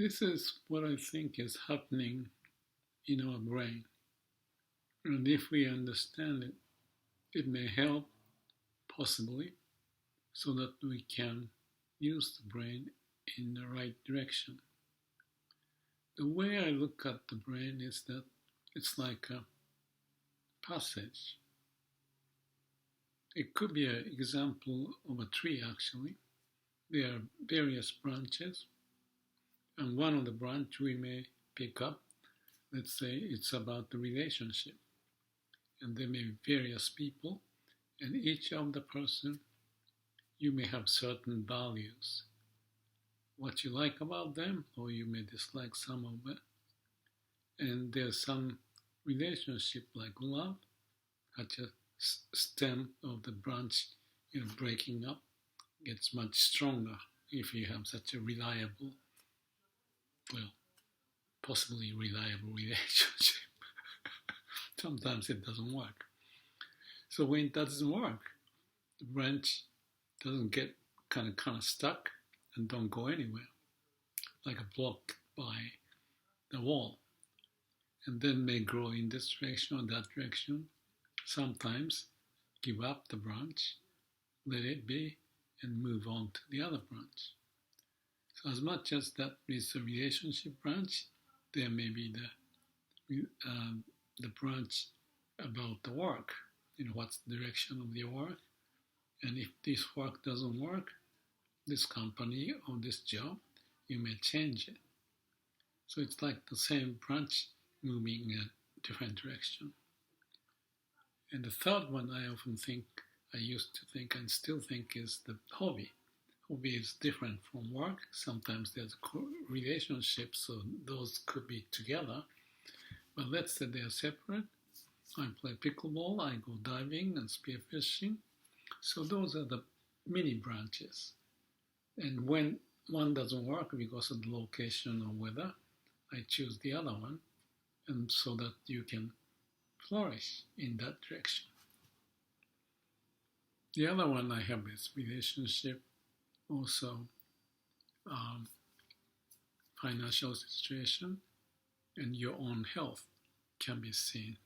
This is what I think is happening in our brain. And if we understand it, it may help, possibly, so that we can use the brain in the right direction. The way I look at the brain is that it's like a passage. It could be an example of a tree, actually. There are various branches, and one of the branch we may pick up, let's say it's about the relationship. And there may be various people, and each of the person, you may have certain values. What you like about them, or you may dislike some of it. And there's some relationship like love, at a stem of the branch, breaking up gets much stronger if you have such a reliable, well, possibly reliable relationship. Sometimes it doesn't work. So when it doesn't work, the branch doesn't get kind of stuck and don't go anywhere, like a block by the wall, and then may grow in this direction or that direction. Sometimes give up the branch, let it be, and move on to the other branch. So as much as that is the relationship branch, there may be the branch about the work. What's the direction of the work? And if this work doesn't work, this company or this job, you may change it. So it's like the same branch moving in a different direction. And the third one I often think, I used to think and still think, is the hobby. Hobby is different from work. Sometimes there's a relationship, so those could be together. But let's say they are separate. I play pickleball, I go diving and spearfishing. So those are the mini branches. And when one doesn't work because of the location or weather, I choose the other one, and so that you can flourish in that direction. The other one I have is relationship, also financial situation, and your own health can be seen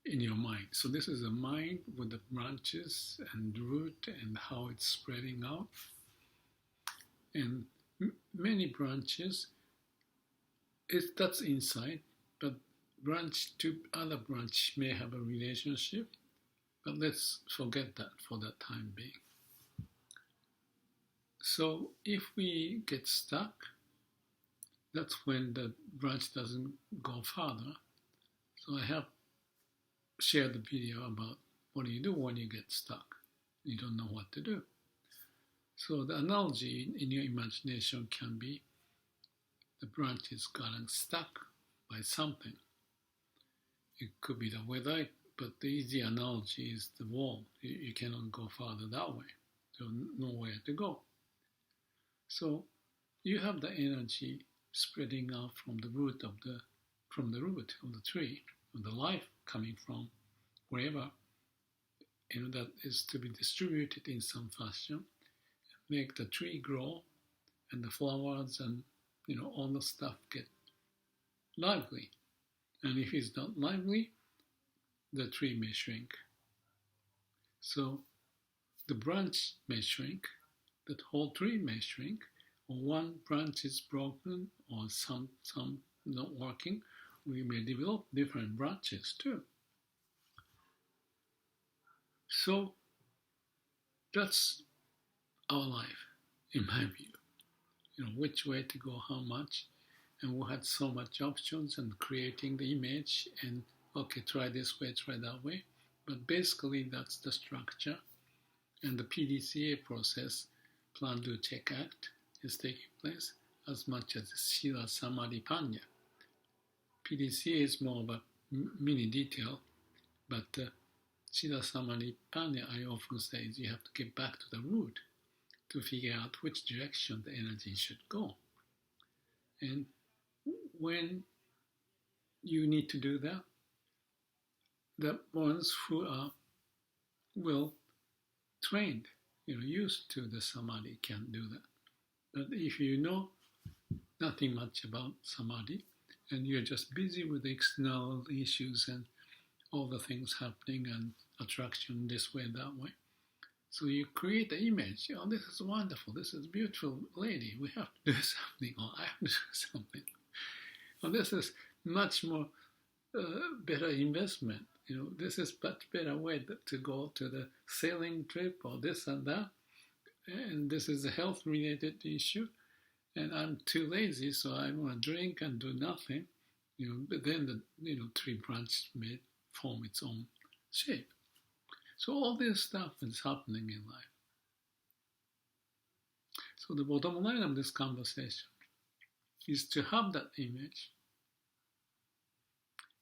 in your mind. So this is a mind with the branches and root and how it's spreading out. And many branches, that's inside, but branch to other branch may have a relationship, but let's forget that for the time being. So if we get stuck, that's when the branch doesn't go farther. So I have shared the video about what do you do when you get stuck. You don't know what to do. So the analogy in your imagination can be the branch is gotten stuck by something. It could be the weather, but the easy analogy is the wall. You cannot go farther that way. There's nowhere to go. So you have the energy spreading out from the root of the tree, of the life coming from wherever, that is to be distributed in some fashion, make the tree grow, and the flowers and all the stuff get lively. And if it's not lively, the tree may shrink. So the branch may shrink, the whole tree may shrink, or one branch is broken, or some not working. We may develop different branches too. So that's our life, in my view. Which way to go, how much, and we had so much options and creating the image and okay, try this way, try that way. But basically that's the structure, and the PDCA process, Plan, Do, Check, Act, is taking place as much as the Sila, Samadhi, Panna. PDCA is more of a mini detail, but Sila, Samadhi, Panna, I often say, is you have to get back to the root to figure out which direction the energy should go. And when you need to do that, the ones who are well trained, used to the Samadhi can do that. But if you know nothing much about Samadhi, and you're just busy with the external issues and all the things happening and attraction this way and that way. So you create the image, this is wonderful, this is beautiful lady, we have to do something, or I have to do something. This is much more better investment. This is much better way to go to the sailing trip or this and that. And this is a health-related issue. And I'm too lazy, so I want to drink and do nothing. But then the tree branch may form its own shape. So all this stuff is happening in life. So the bottom line of this conversation is to have that image,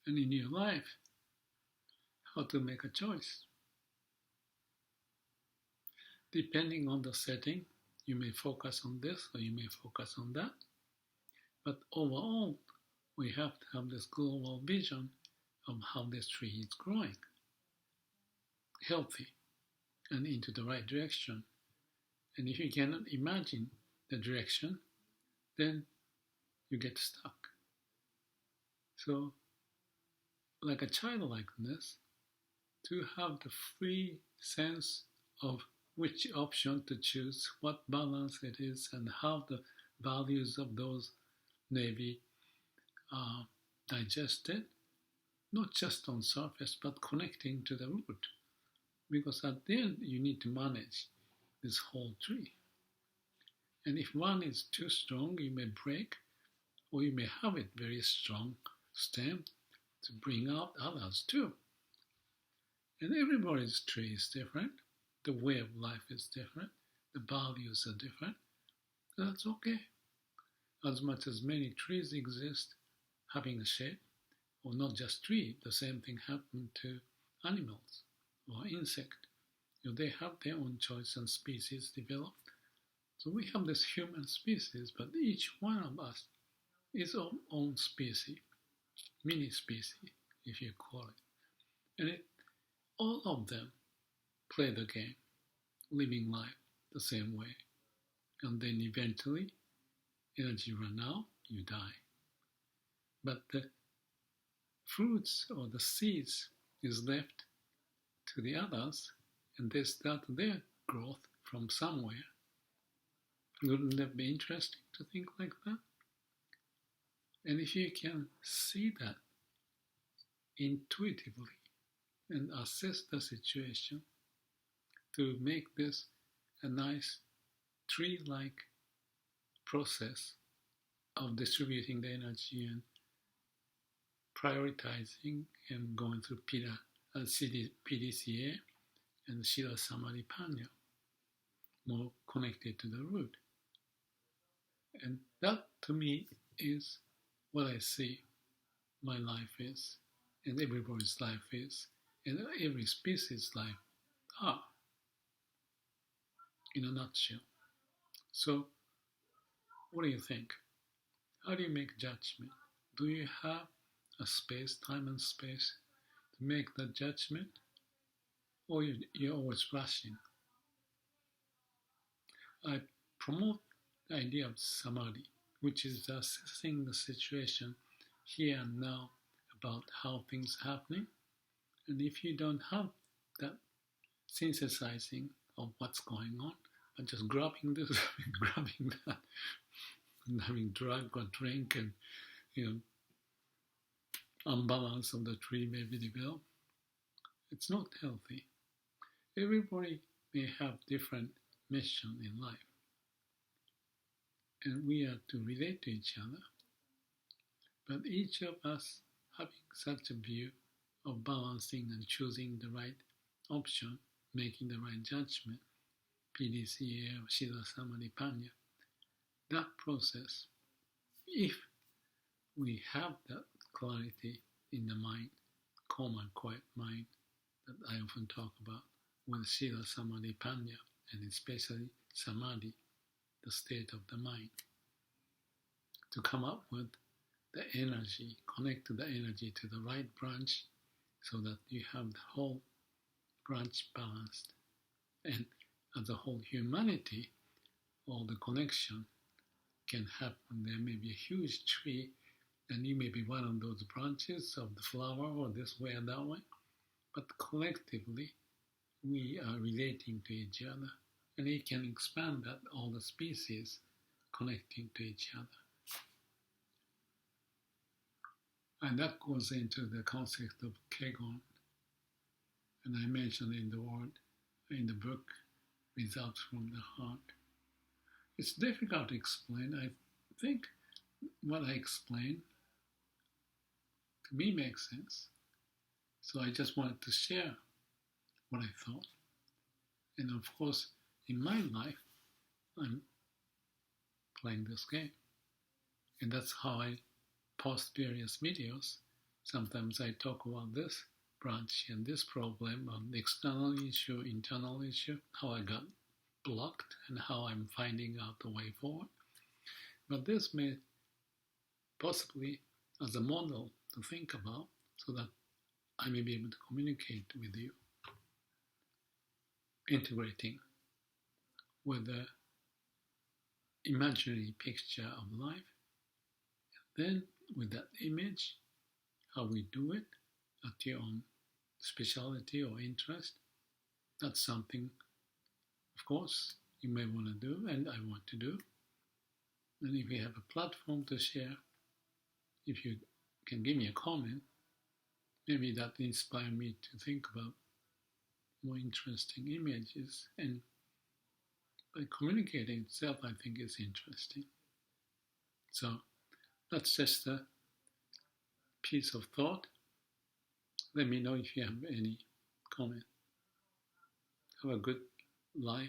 and in your life, how to make a choice. Depending on the setting, you may focus on this or you may focus on that. But overall, we have to have this global vision of how this tree is growing, healthy, and into the right direction. And if you cannot imagine the direction, then you get stuck. So, like a childlikeness, to have the free sense of which option to choose, what balance it is, and how the values of those may be digested, not just on surface, but connecting to the root. Because at the end, you need to manage this whole tree. And if one is too strong, you may break, or you may have it very strong stem to bring out others too. And everybody's tree is different. The way of life is different. The values are different. That's okay. As much as many trees exist having a shape, or not just tree, the same thing happened to animals or insect. They have their own choice and species developed. So we have this human species, but each one of us is our own species, mini species, if you call it. And all of them play the game, living life the same way. And then eventually, energy run out, you die. But the fruits or the seeds is left to the others, and they start their growth from somewhere. Wouldn't that be interesting to think like that? And if you can see that intuitively and assess the situation to make this a nice tree-like process of distributing the energy and prioritizing and going through PDCA and Sila Samadhi Panna, more connected to the root. And that to me is what I see my life is, and everybody's life is, and every species' life are, in a nutshell. So, what do you think? How do you make judgment? Do you have a space, time and space, to make that judgment? Or you're always rushing? I promote the idea of Samadhi, which is assessing the situation here and now about how things are happening. And if you don't have that synthesizing of what's going on, but just grabbing this, grabbing that, and having drug or drink, and unbalance of the tree may be developed, it's not healthy. Everybody may have different mission in life, and we are to relate to each other. But each of us having such a view of balancing and choosing the right option, making the right judgment, PDCA or Sila Samadhi Panna, that process, if we have that clarity in the mind, calm and quiet mind that I often talk about with Sila Samadhi Panna, and especially Samadhi, the state of the mind, to come up with the energy, connect to the energy to the right branch so that you have the whole branch balanced. And as a whole humanity, all the connection can happen. There may be a huge tree, and you may be one of those branches of the flower, or this way or that way. But collectively, we are relating to each other, and it can expand that all the species connecting to each other. And that goes into the concept of Kegon, and I mentioned in the book, Results from the Heart. It's difficult to explain. I think what I explain to me makes sense. So I just wanted to share what I thought. And of course, in my life, I'm playing this game. And that's how I post various videos. Sometimes I talk about this branch and this problem on the external issue, internal issue, how I got blocked and how I'm finding out the way forward. But this may possibly as a model to think about so that I may be able to communicate with you, integrating with the imaginary picture of life, and then with that image, how we do it at your own specialty or interest. That's something, of course, you may want to do, and I want to do. And if you have a platform to share, if you can give me a comment, maybe that inspire me to think about more interesting images. And by communicating itself, I think is interesting. So that's just a piece of thought. Let me know if you have any comment. Have a good life,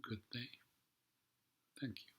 good day. Thank you.